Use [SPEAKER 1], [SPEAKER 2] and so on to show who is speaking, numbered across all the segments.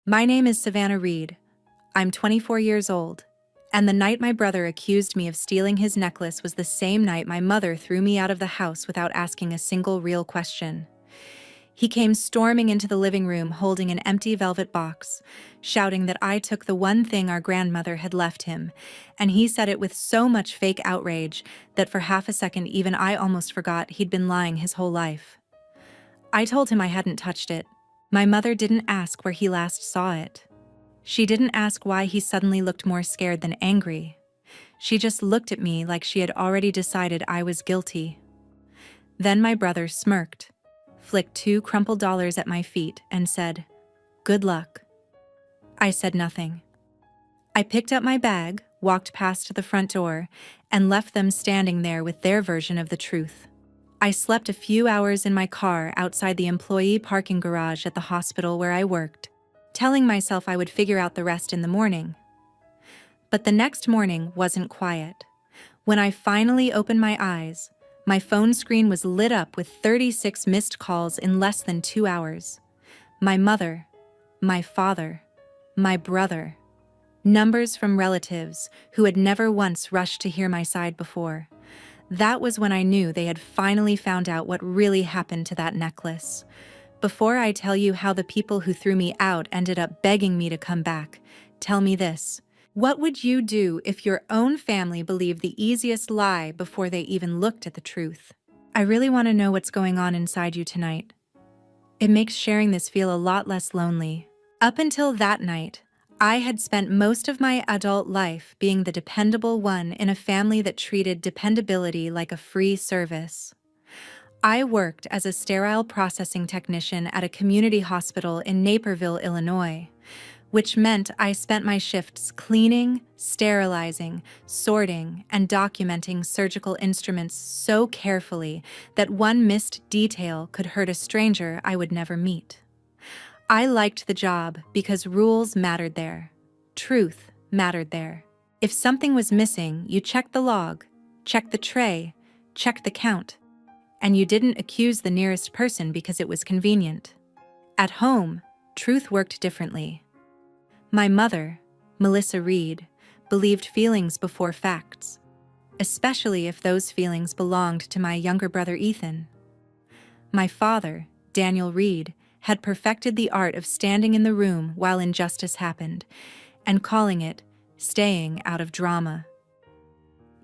[SPEAKER 1] My name is Savannah Reed. I'm 24 years old, and the night my brother accused me of stealing his necklace was the same night my mother threw me out of the house without asking a single real question. He came storming into the living room holding an empty velvet box, shouting that I took the one thing our grandmother had left him, and he said it with so much fake outrage that for half a second even I almost forgot he'd been lying his whole life. I told him I hadn't touched it. My mother didn't ask where he last saw it. She didn't ask why he suddenly looked more scared than angry. She just looked at me like she had already decided I was guilty. Then my brother smirked, flicked 2 crumpled dollars at my feet, and said, "Good luck." I said nothing. I picked up my bag, walked past the front door, and left them standing there with their version of the truth. I slept a few hours in my car outside the employee parking garage at the hospital where I worked, telling myself I would figure out the rest in the morning. But the next morning wasn't quiet. When I finally opened my eyes, my phone screen was lit up with 36 missed calls in less than 2 hours. My mother, my father, my brother. Numbers from relatives who had never once rushed to hear my side before. That was when I knew they had finally found out what really happened to that necklace. Before I tell you how the people who threw me out ended up begging me to come back, tell me this. What would you do if your own family believed the easiest lie before they even looked at the truth? I really want to know what's going on inside you tonight. It makes sharing this feel a lot less lonely. Up until that night, I had spent most of my adult life being the dependable one in a family that treated dependability like a free service. I worked as a sterile processing technician at a community hospital in Naperville, Illinois, which meant I spent my shifts cleaning, sterilizing, sorting, and documenting surgical instruments so carefully that one missed detail could hurt a stranger I would never meet. I liked the job because rules mattered there. Truth mattered there. If something was missing, you checked the log, checked the tray, checked the count, and you didn't accuse the nearest person because it was convenient. At home, truth worked differently. My mother, Melissa Reed, believed feelings before facts, especially if those feelings belonged to my younger brother Ethan. My father, Daniel Reed, had perfected the art of standing in the room while injustice happened, and calling it staying out of drama.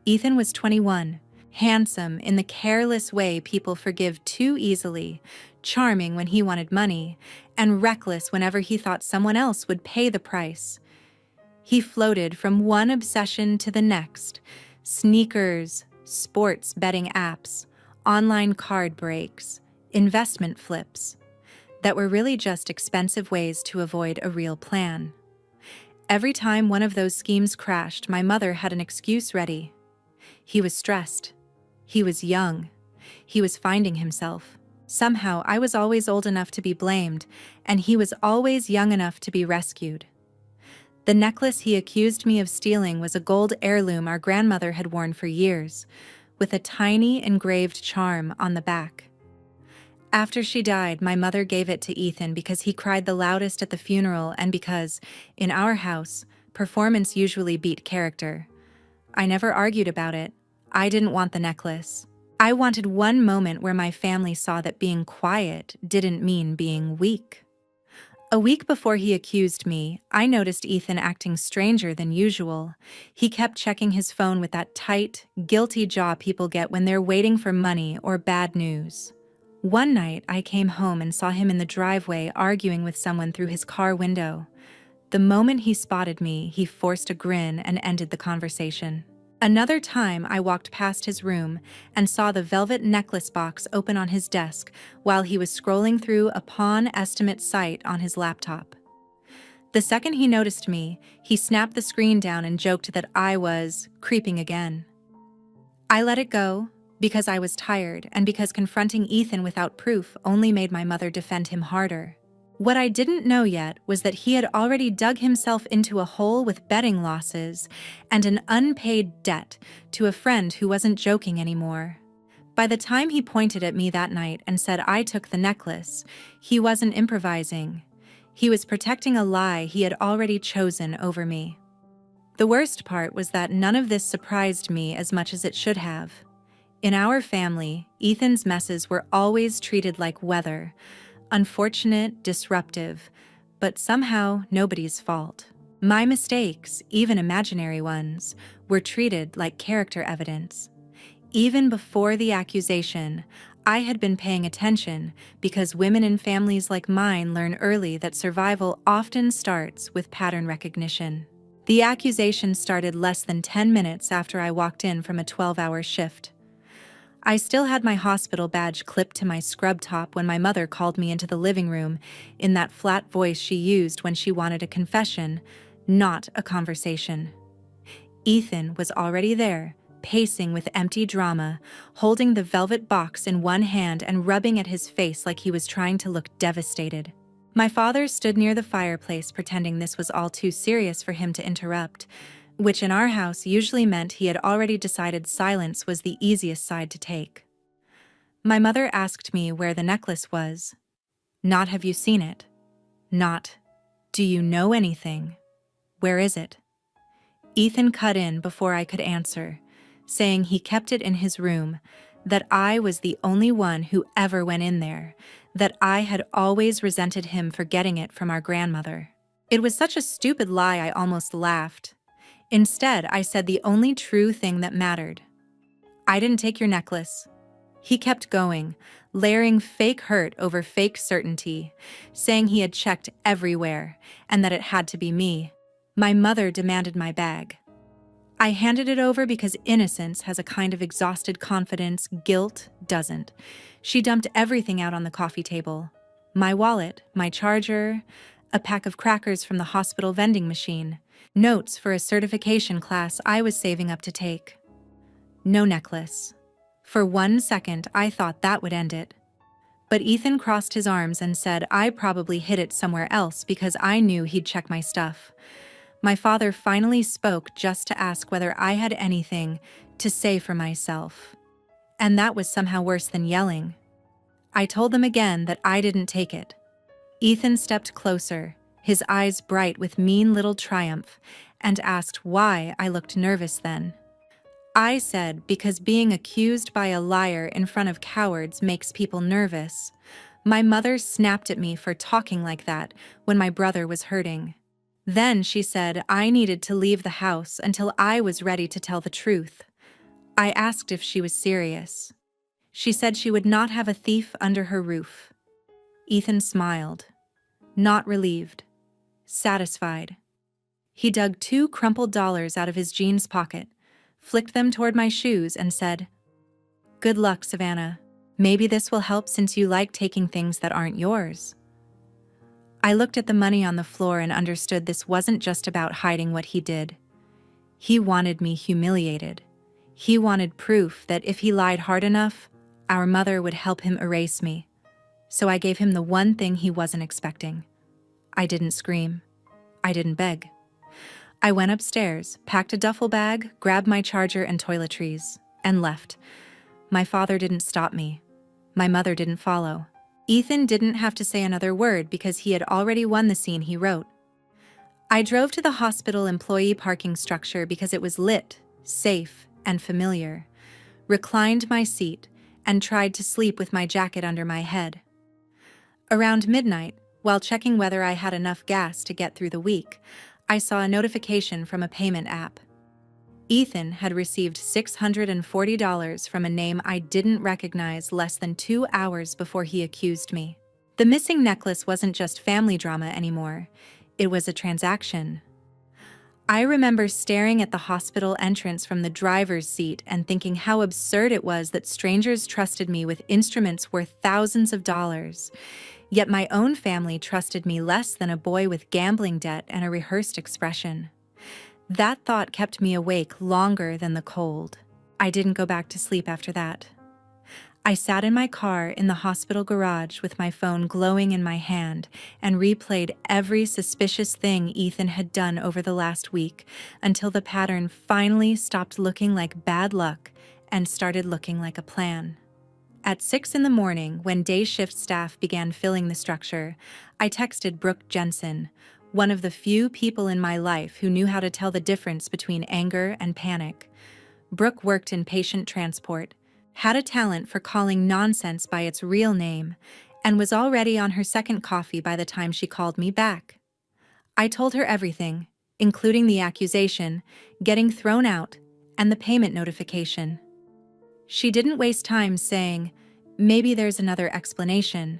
[SPEAKER 1] Ethan was 21, handsome in the careless way people forgive too easily, charming when he wanted money, and reckless whenever he thought someone else would pay the price. He floated from one obsession to the next: sneakers, sports betting apps, online card breaks, investment flips, that were really just expensive ways to avoid a real plan. Every time one of those schemes crashed, my mother had an excuse ready. He was stressed. He was young. He was finding himself. Somehow, I was always old enough to be blamed, and he was always young enough to be rescued. The necklace he accused me of stealing was a gold heirloom our grandmother had worn for years, with a tiny engraved charm on the back. After she died, my mother gave it to Ethan because he cried the loudest at the funeral and because, in our house, performance usually beat character. I never argued about it. I didn't want the necklace. I wanted one moment where my family saw that being quiet didn't mean being weak. A week before he accused me, I noticed Ethan acting stranger than usual. He kept checking his phone with that tight, guilty jaw people get when they're waiting for money or bad news. One night, I came home and saw him in the driveway arguing with someone through his car window. The moment he spotted me, he forced a grin and ended the conversation. Another time, I walked past his room and saw the velvet necklace box open on his desk while he was scrolling through a pawn estimate site on his laptop. The second he noticed me, he snapped the screen down and joked that I was creeping again. I let it go, because I was tired and because confronting Ethan without proof only made my mother defend him harder. What I didn't know yet was that he had already dug himself into a hole with betting losses and an unpaid debt to a friend who wasn't joking anymore. By the time he pointed at me that night and said I took the necklace, he wasn't improvising. He was protecting a lie he had already chosen over me. The worst part was that none of this surprised me as much as it should have. In our family, Ethan's messes were always treated like weather, unfortunate, disruptive, but somehow nobody's fault. My mistakes, even imaginary ones, were treated like character evidence. Even before the accusation, I had been paying attention because women in families like mine learn early that survival often starts with pattern recognition. The accusation started less than 10 minutes after I walked in from a 12-hour shift. I still had my hospital badge clipped to my scrub top when my mother called me into the living room in that flat voice she used when she wanted a confession, not a conversation. Ethan was already there, pacing with empty drama, holding the velvet box in one hand and rubbing at his face like he was trying to look devastated. My father stood near the fireplace pretending this was all too serious for him to interrupt, which in our house usually meant he had already decided silence was the easiest side to take. My mother asked me where the necklace was. Not have you seen it? Not, do you know anything? Where is it? Ethan cut in before I could answer, saying he kept it in his room, that I was the only one who ever went in there, that I had always resented him for getting it from our grandmother. It was such a stupid lie I almost laughed. Instead, I said the only true thing that mattered. I didn't take your necklace. He kept going, layering fake hurt over fake certainty, saying he had checked everywhere and that it had to be me. My mother demanded my bag. I handed it over because innocence has a kind of exhausted confidence guilt doesn't. She dumped everything out on the coffee table. My wallet, my charger, a pack of crackers from the hospital vending machine, notes for a certification class I was saving up to take. No necklace. For 1 second, I thought that would end it. But Ethan crossed his arms and said I probably hid it somewhere else because I knew he'd check my stuff. My father finally spoke just to ask whether I had anything to say for myself. And that was somehow worse than yelling. I told them again that I didn't take it. Ethan stepped closer, his eyes bright with mean little triumph, and asked why I looked nervous then. I said because being accused by a liar in front of cowards makes people nervous. My mother snapped at me for talking like that when my brother was hurting. Then she said I needed to leave the house until I was ready to tell the truth. I asked if she was serious. She said she would not have a thief under her roof. Ethan smiled, not relieved, satisfied. He dug 2 crumpled dollars out of his jeans pocket, flicked them toward my shoes, and said, "Good luck, Savannah. Maybe this will help since you like taking things that aren't yours." I looked at the money on the floor and understood this wasn't just about hiding what he did. He wanted me humiliated. He wanted proof that if he lied hard enough, our mother would help him erase me. So I gave him the one thing he wasn't expecting. I didn't scream. I didn't beg. I went upstairs, packed a duffel bag, grabbed my charger and toiletries, and left. My father didn't stop me. My mother didn't follow. Ethan didn't have to say another word because he had already won the scene he wrote. I drove to the hospital employee parking structure because it was lit, safe, and familiar, reclined my seat, and tried to sleep with my jacket under my head. Around midnight, while checking whether I had enough gas to get through the week, I saw a notification from a payment app. Ethan had received $640 from a name I didn't recognize less than 2 hours before he accused me. The missing necklace wasn't just family drama anymore. It was a transaction. I remember staring at the hospital entrance from the driver's seat and thinking how absurd it was that strangers trusted me with instruments worth thousands of dollars. Yet my own family trusted me less than a boy with gambling debt and a rehearsed expression. That thought kept me awake longer than the cold. I didn't go back to sleep after that. I sat in my car in the hospital garage with my phone glowing in my hand and replayed every suspicious thing Ethan had done over the last week until the pattern finally stopped looking like bad luck and started looking like a plan. At 6 in the morning, when day shift staff began filling the structure, I texted Brooke Jensen, one of the few people in my life who knew how to tell the difference between anger and panic. Brooke worked in patient transport, had a talent for calling nonsense by its real name, and was already on her second coffee by the time she called me back. I told her everything, including the accusation, getting thrown out, and the payment notification. She didn't waste time saying, "Maybe there's another explanation."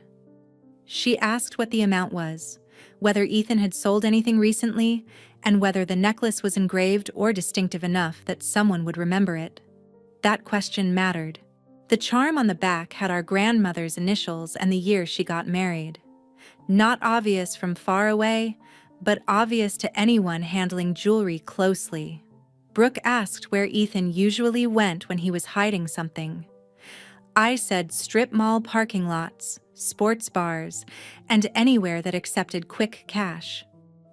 [SPEAKER 1] She asked what the amount was, whether Ethan had sold anything recently, and whether the necklace was engraved or distinctive enough that someone would remember it. That question mattered. The charm on the back had our grandmother's initials and the year she got married. Not obvious from far away, but obvious to anyone handling jewelry closely. Brooke asked where Ethan usually went when he was hiding something. I said strip mall parking lots, sports bars, and anywhere that accepted quick cash.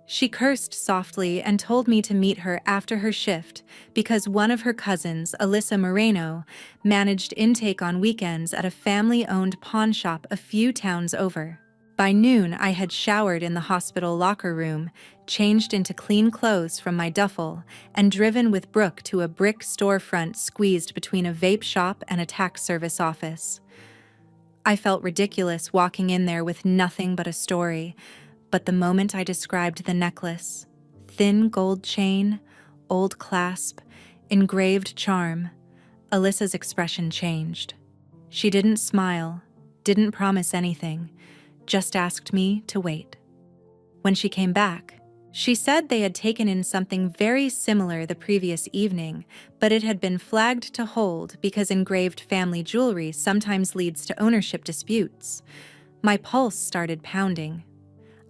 [SPEAKER 1] She cursed softly and told me to meet her after her shift because one of her cousins, Alyssa Moreno, managed intake on weekends at a family-owned pawn shop a few towns over. By noon, I had showered in the hospital locker room, changed into clean clothes from my duffel, and driven with Brooke to a brick storefront squeezed between a vape shop and a tax service office. I felt ridiculous walking in there with nothing but a story, but the moment I described the necklace, thin gold chain, old clasp, engraved charm, Alyssa's expression changed. She didn't smile, didn't promise anything, just asked me to wait. When she came back, she said they had taken in something very similar the previous evening, but it had been flagged to hold because engraved family jewelry sometimes leads to ownership disputes. My pulse started pounding.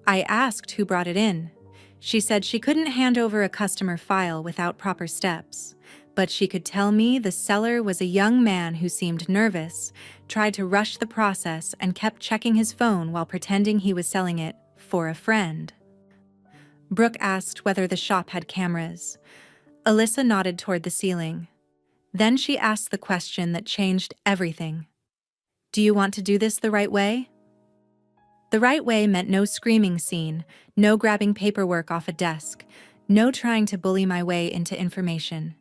[SPEAKER 1] I asked who brought it in. She said she couldn't hand over a customer file without proper steps, but she could tell me the seller was a young man who seemed nervous, tried to rush the process, and kept checking his phone while pretending he was selling it for a friend. Brooke asked whether the shop had cameras. Alyssa nodded toward the ceiling. Then she asked the question that changed everything. "Do you want to do this the right way?" The right way meant no screaming scene, no grabbing paperwork off a desk, no trying to bully my way into information.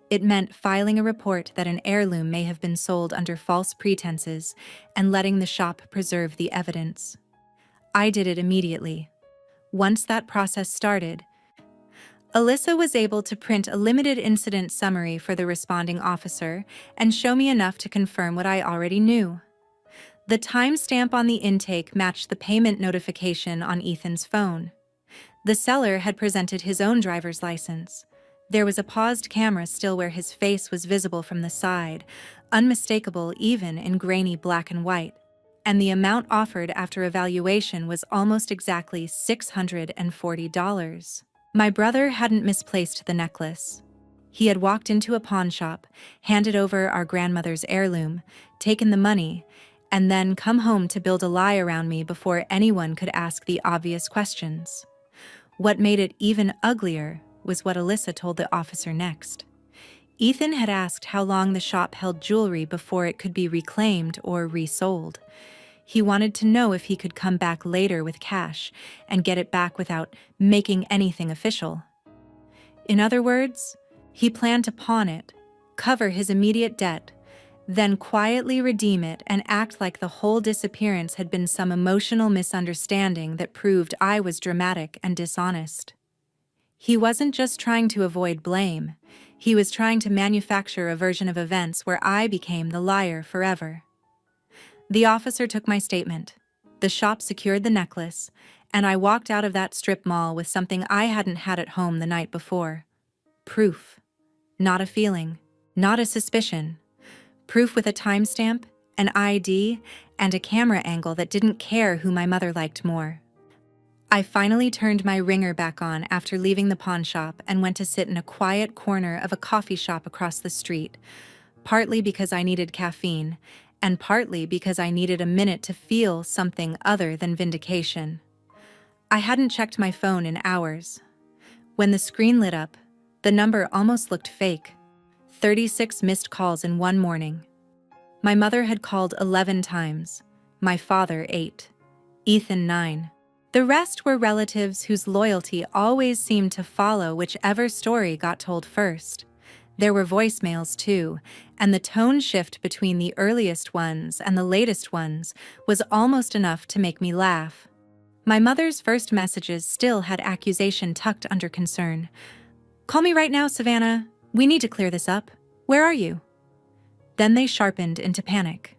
[SPEAKER 1] It meant filing a report that an heirloom may have been sold under false pretenses and letting the shop preserve the evidence. I did it immediately. Once that process started, Alyssa was able to print a limited incident summary for the responding officer and show me enough to confirm what I already knew. The timestamp on the intake matched the payment notification on Ethan's phone. The seller had presented his own driver's license. There was a paused camera still where his face was visible from the side, unmistakable even in grainy black and white. And the amount offered after evaluation was almost exactly $640. My brother hadn't misplaced the necklace. He had walked into a pawn shop, handed over our grandmother's heirloom, taken the money, and then come home to build a lie around me before anyone could ask the obvious questions. What made it even uglier was what Alyssa told the officer next. Ethan had asked how long the shop held jewelry before it could be reclaimed or resold. He wanted to know if he could come back later with cash and get it back without making anything official. In other words, he planned to pawn it, cover his immediate debt, then quietly redeem it and act like the whole disappearance had been some emotional misunderstanding that proved I was dramatic and dishonest. He wasn't just trying to avoid blame. He was trying to manufacture a version of events where I became the liar forever. The officer took my statement. The shop secured the necklace, and I walked out of that strip mall with something I hadn't had at home the night before. Proof. Not a feeling. Not a suspicion. Proof with a timestamp, an ID, and a camera angle that didn't care who my mother liked more. I finally turned my ringer back on after leaving the pawn shop and went to sit in a quiet corner of a coffee shop across the street, partly because I needed caffeine, and partly because I needed a minute to feel something other than vindication. I hadn't checked my phone in hours. When the screen lit up, the number almost looked fake. 36 missed calls in one morning. My mother had called 11 times, my father 8, Ethan 9. The rest were relatives whose loyalty always seemed to follow whichever story got told first. There were voicemails too, and the tone shift between the earliest ones and the latest ones was almost enough to make me laugh. My mother's first messages still had accusation tucked under concern. "Call me right now, Savannah. We need to clear this up. Where are you?" Then they sharpened into panic.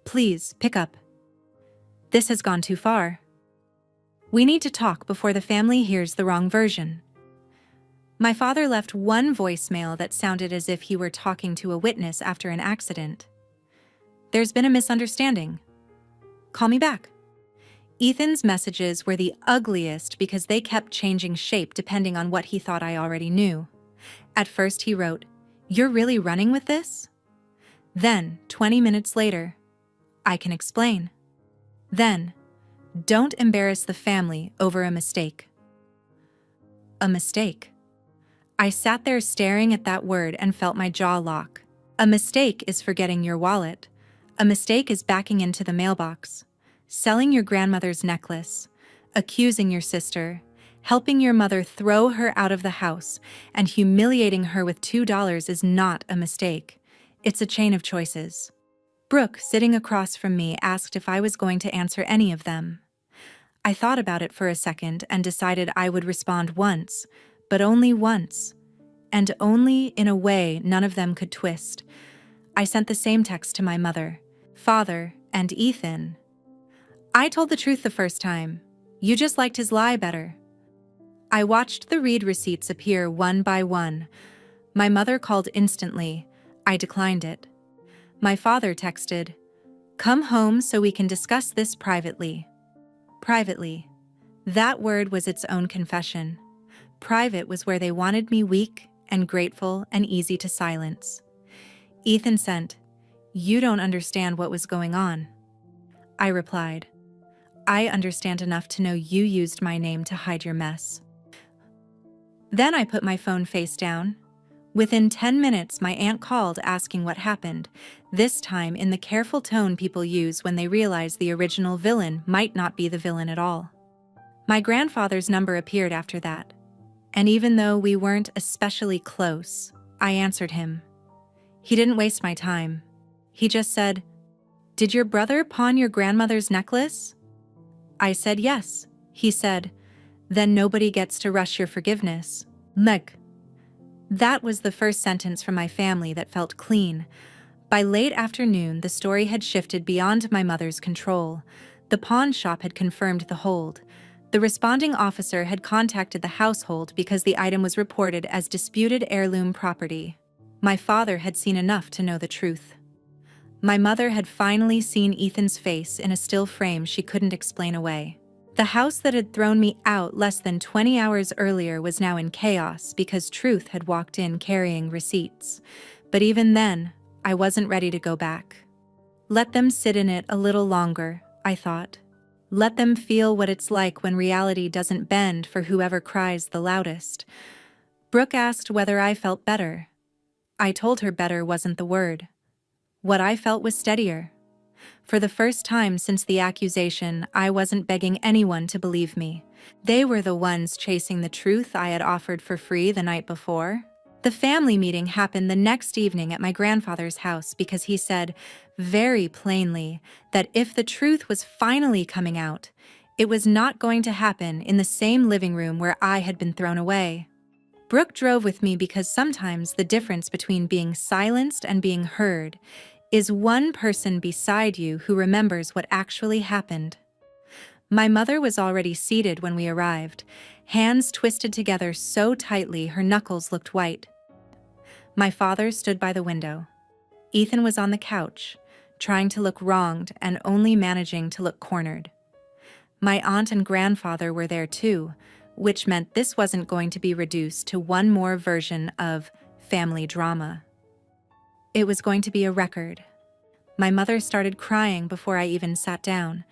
[SPEAKER 1] "Please, pick up. This has gone too far. We need to talk before the family hears the wrong version." My father left one voicemail that sounded as if he were talking to a witness after an accident. "There's been a misunderstanding. Call me back." Ethan's messages were the ugliest because they kept changing shape depending on what he thought I already knew. At first he wrote, "You're really running with this?" Then, 20 minutes later, "I can explain." Then, "Don't embarrass the family over a mistake." A mistake. I sat there staring at that word and felt my jaw lock. A mistake is forgetting your wallet. A mistake is backing into the mailbox, selling your grandmother's necklace, accusing your sister, helping your mother throw her out of the house, and humiliating her with $2 is not a mistake. It's a chain of choices. Brooke, sitting across from me, asked if I was going to answer any of them. I thought about it for a second and decided I would respond once, but only once, and only in a way none of them could twist. I sent the same text to my mother, father, and Ethan. "I told the truth the first time. You just liked his lie better." I watched the read receipts appear one by one. My mother called instantly. I declined it. My father texted, "Come home so we can discuss this privately." Privately. That word was its own confession. Private was where they wanted me weak and grateful and easy to silence. Ethan sent, "You don't understand what was going on." I replied, "I understand enough to know you used my name to hide your mess." Then I put my phone face down. Within 10 minutes, my aunt called asking what happened, this time in the careful tone people use when they realize the original villain might not be the villain at all. My grandfather's number appeared after that, and even though we weren't especially close, I answered him. He didn't waste my time. He just said, "Did your brother pawn your grandmother's necklace?" I said yes. He said, "Then nobody gets to rush your forgiveness." Meg. That was the first sentence from my family that felt clean. By late afternoon, the story had shifted beyond my mother's control. The pawn shop had confirmed the hold. The responding officer had contacted the household because the item was reported as disputed heirloom property. My father had seen enough to know the truth. My mother had finally seen Ethan's face in a still frame she couldn't explain away. The house that had thrown me out less than 20 hours earlier was now in chaos because truth had walked in carrying receipts. But even then, I wasn't ready to go back. Let them sit in it a little longer, I thought. Let them feel what it's like when reality doesn't bend for whoever cries the loudest. Brooke asked whether I felt better. I told her better wasn't the word. What I felt was steadier. For the first time since the accusation, I wasn't begging anyone to believe me. They were the ones chasing the truth I had offered for free the night before. The family meeting happened the next evening at my grandfather's house because he said, very plainly, that if the truth was finally coming out, it was not going to happen in the same living room where I had been thrown away. Brooke drove with me because sometimes the difference between being silenced and being heard is one person beside you who remembers what actually happened. My mother was already seated when we arrived, hands twisted together so tightly her knuckles looked white. My father stood by the window. Ethan was on the couch, trying to look wronged and only managing to look cornered. My aunt and grandfather were there too, which meant this wasn't going to be reduced to one more version of family drama. It was going to be a record. My mother started crying before I even sat down.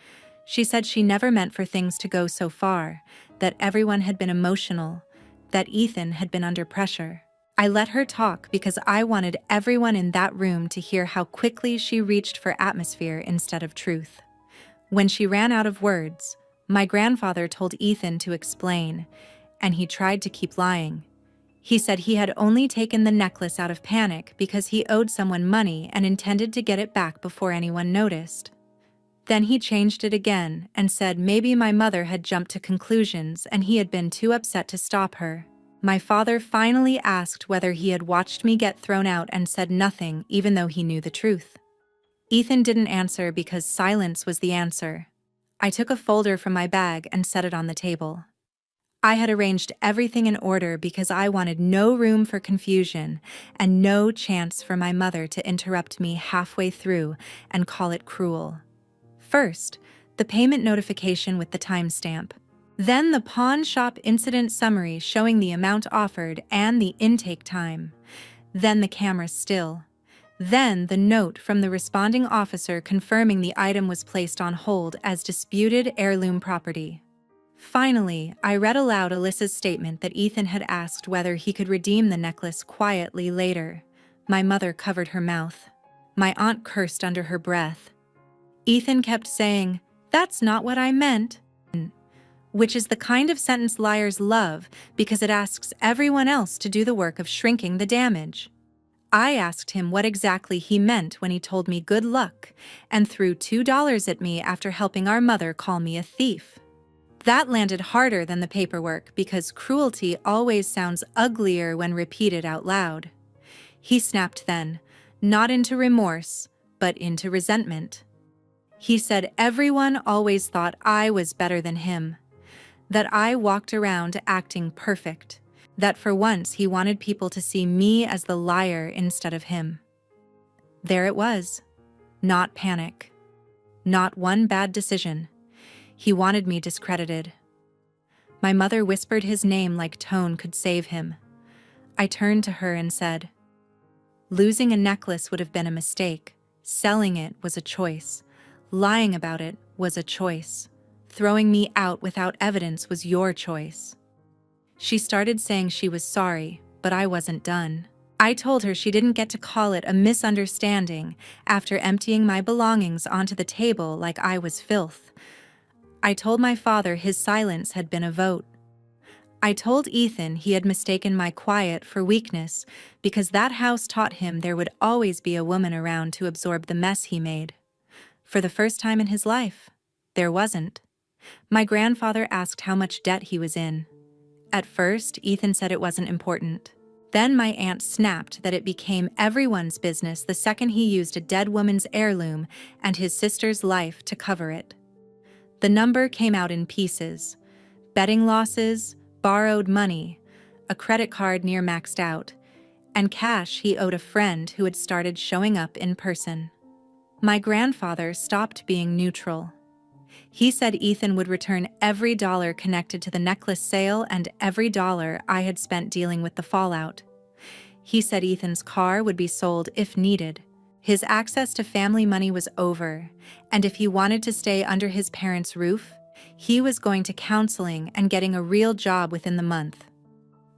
[SPEAKER 1] She said she never meant for things to go so far, that everyone had been emotional, that Ethan had been under pressure. I let her talk because I wanted everyone in that room to hear how quickly she reached for atmosphere instead of truth. When she ran out of words, my grandfather told Ethan to explain, and he tried to keep lying. He said he had only taken the necklace out of panic because he owed someone money and intended to get it back before anyone noticed. Then he changed it again and said maybe my mother had jumped to conclusions and he had been too upset to stop her. My father finally asked whether he had watched me get thrown out and said nothing, even though he knew the truth. Ethan didn't answer because silence was the answer. I took a folder from my bag and set it on the table. I had arranged everything in order because I wanted no room for confusion and no chance for my mother to interrupt me halfway through and call it cruel. First, the payment notification with the timestamp. Then the pawn shop incident summary showing the amount offered and the intake time. Then the camera still. Then the note from the responding officer confirming the item was placed on hold as disputed heirloom property. Finally, I read aloud Alyssa's statement that Ethan had asked whether he could redeem the necklace quietly later. My mother covered her mouth. My aunt cursed under her breath. Ethan kept saying, "That's not what I meant," which is the kind of sentence liars love because it asks everyone else to do the work of shrinking the damage. I asked him what exactly he meant when he told me good luck and threw $2 at me after helping our mother call me a thief. That landed harder than the paperwork because cruelty always sounds uglier when repeated out loud. He snapped then, not into remorse, but into resentment. He said everyone always thought I was better than him, that I walked around acting perfect, that for once he wanted people to see me as the liar instead of him. There it was. Not panic. Not one bad decision. He wanted me discredited. My mother whispered his name like tone could save him. I turned to her and said, "Losing a necklace would have been a mistake. Selling it was a choice. Lying about it was a choice. Throwing me out without evidence was your choice." She started saying she was sorry, but I wasn't done. I told her she didn't get to call it a misunderstanding after emptying my belongings onto the table like I was filth. I told my father his silence had been a vote. I told Ethan he had mistaken my quiet for weakness because that house taught him there would always be a woman around to absorb the mess he made. For the first time in his life, there wasn't. My grandfather asked how much debt he was in. At first, Ethan said it wasn't important. Then my aunt snapped that it became everyone's business the second he used a dead woman's heirloom and his sister's life to cover it. The number came out in pieces: betting losses, borrowed money, a credit card near maxed out, and cash he owed a friend who had started showing up in person. My grandfather stopped being neutral. He said Ethan would return every dollar connected to the necklace sale and every dollar I had spent dealing with the fallout. He said Ethan's car would be sold if needed. His access to family money was over, and if he wanted to stay under his parents' roof, he was going to counseling and getting a real job within the month.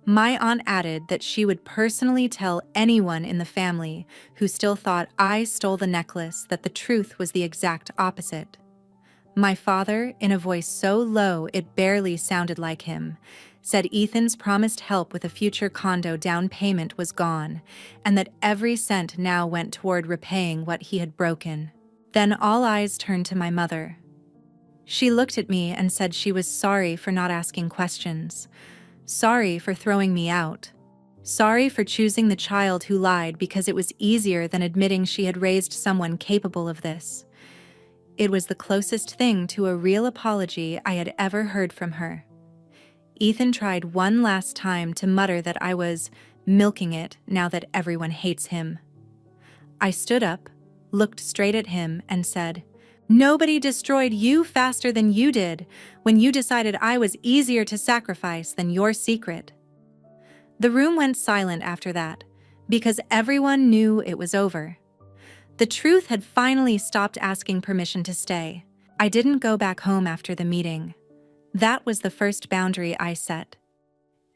[SPEAKER 1] My aunt added that she would personally tell anyone in the family who still thought I stole the necklace that the truth was the exact opposite. My father, in a voice so low it barely sounded like him, said Ethan's promised help with a future condo down payment was gone, and that every cent now went toward repaying what he had broken. Then all eyes turned to my mother. She looked at me and said she was sorry for not asking questions. Sorry for throwing me out. Sorry for choosing the child who lied because it was easier than admitting she had raised someone capable of this. It was the closest thing to a real apology I had ever heard from her. Ethan tried one last time to mutter that I was milking it now that everyone hates him. I stood up, looked straight at him, and said, "Nobody destroyed you faster than you did when you decided I was easier to sacrifice than your secret." The room went silent after that, because everyone knew it was over. The truth had finally stopped asking permission to stay. I didn't go back home after the meeting. That was the first boundary I set.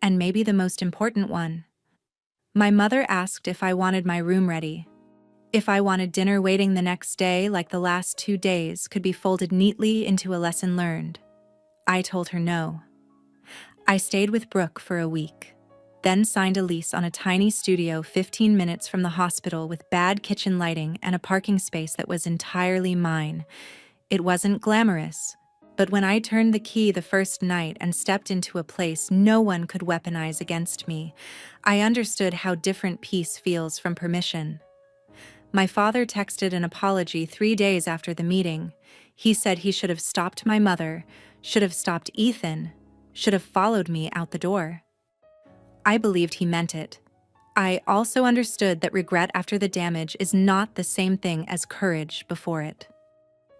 [SPEAKER 1] And maybe the most important one. My mother asked if I wanted my room ready, if I wanted dinner waiting the next day like the last 2 days could be folded neatly into a lesson learned. I told her no. I stayed with Brooke for a week, then signed a lease on a tiny studio 15 minutes from the hospital with bad kitchen lighting and a parking space that was entirely mine. It wasn't glamorous, but when I turned the key the first night and stepped into a place no one could weaponize against me, I understood how different peace feels from permission. My father texted an apology 3 days after the meeting. He said he should have stopped my mother, should have stopped Ethan, should have followed me out the door. I believed he meant it. I also understood that regret after the damage is not the same thing as courage before it.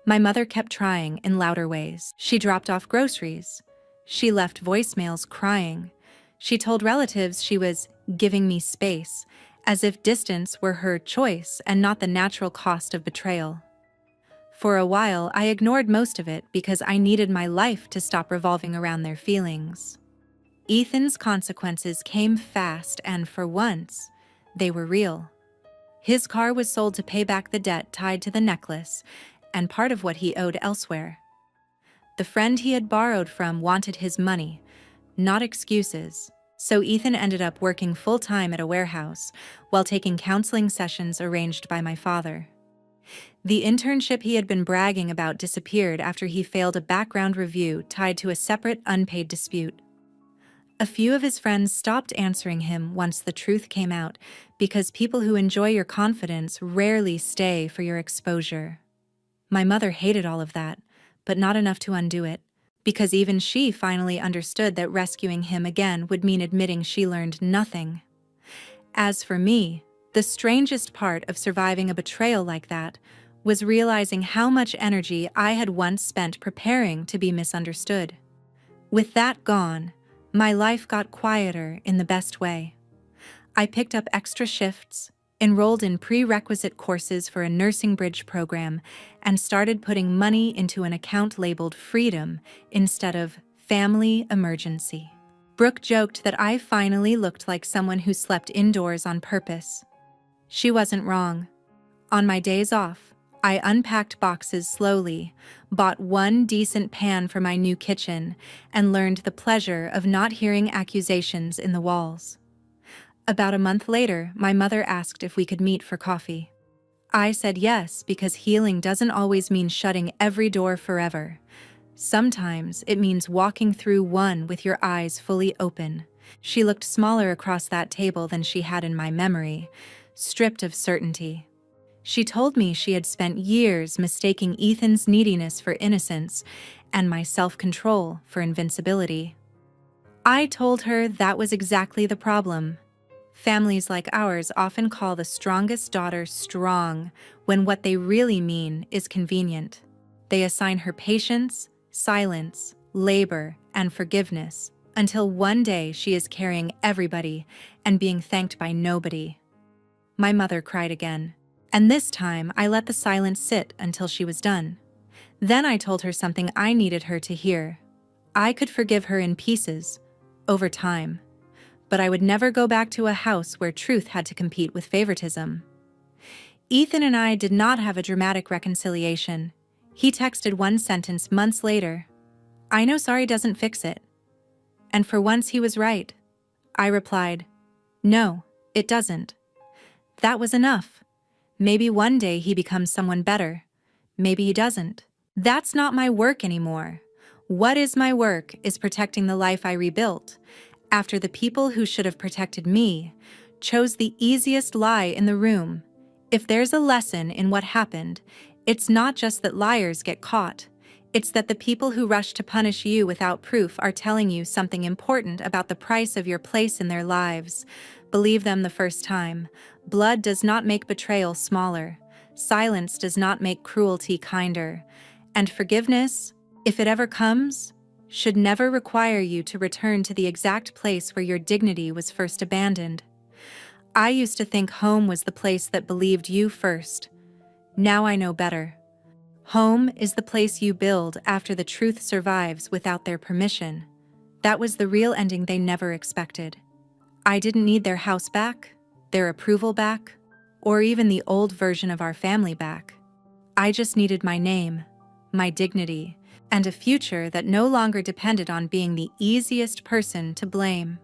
[SPEAKER 1] My mother kept trying in louder ways. She dropped off groceries. She left voicemails crying. She told relatives she was giving me space, as if distance were her choice and not the natural cost of betrayal. For a while, I ignored most of it because I needed my life to stop revolving around their feelings. Ethan's consequences came fast, and for once, they were real. His car was sold to pay back the debt tied to the necklace and part of what he owed elsewhere. The friend he had borrowed from wanted his money, not excuses. So Ethan ended up working full-time at a warehouse while taking counseling sessions arranged by my father. The internship he had been bragging about disappeared after he failed a background review tied to a separate unpaid dispute. A few of his friends stopped answering him once the truth came out because people who enjoy your confidence rarely stay for your exposure. My mother hated all of that, but not enough to undo it, because even she finally understood that rescuing him again would mean admitting she learned nothing. As for me, the strangest part of surviving a betrayal like that was realizing how much energy I had once spent preparing to be misunderstood. With that gone, my life got quieter in the best way. I picked up extra shifts, enrolled in prerequisite courses for a nursing bridge program, and started putting money into an account labeled Freedom instead of Family Emergency. Brooke joked that I finally looked like someone who slept indoors on purpose. She wasn't wrong. On my days off, I unpacked boxes slowly, bought one decent pan for my new kitchen, and learned the pleasure of not hearing accusations in the walls. About a month later, my mother asked if we could meet for coffee. I said yes because healing doesn't always mean shutting every door forever. Sometimes it means walking through one with your eyes fully open. She looked smaller across that table than she had in my memory, stripped of certainty. She told me she had spent years mistaking Ethan's neediness for innocence and my self-control for invincibility. I told her that was exactly the problem. Families like ours often call the strongest daughter strong when what they really mean is convenient. They assign her patience, silence, labor, and forgiveness until one day she is carrying everybody and being thanked by nobody. My mother cried again, and this time I let the silence sit until she was done. Then I told her something I needed her to hear. I could forgive her in pieces, over time. But I would never go back to a house where truth had to compete with favoritism. Ethan and I did not have a dramatic reconciliation. He texted one sentence months later. "I know sorry doesn't fix it." And for once he was right. I replied, "No, it doesn't." That was enough. Maybe one day he becomes someone better. Maybe he doesn't. That's not my work anymore. What is my work is protecting the life I rebuilt, after the people who should have protected me chose the easiest lie in the room. If there's a lesson in what happened, it's not just that liars get caught. It's that the people who rush to punish you without proof are telling you something important about the price of your place in their lives. Believe them the first time. Blood does not make betrayal smaller. Silence does not make cruelty kinder. And forgiveness, if it ever comes, should never require you to return to the exact place where your dignity was first abandoned. I used to think home was the place that believed you first. Now I know better. Home is the place you build after the truth survives without their permission. That was the real ending they never expected. I didn't need their house back. their approval back, or even the old version of our family back. I just needed my name, my dignity, and a future that no longer depended on being the easiest person to blame.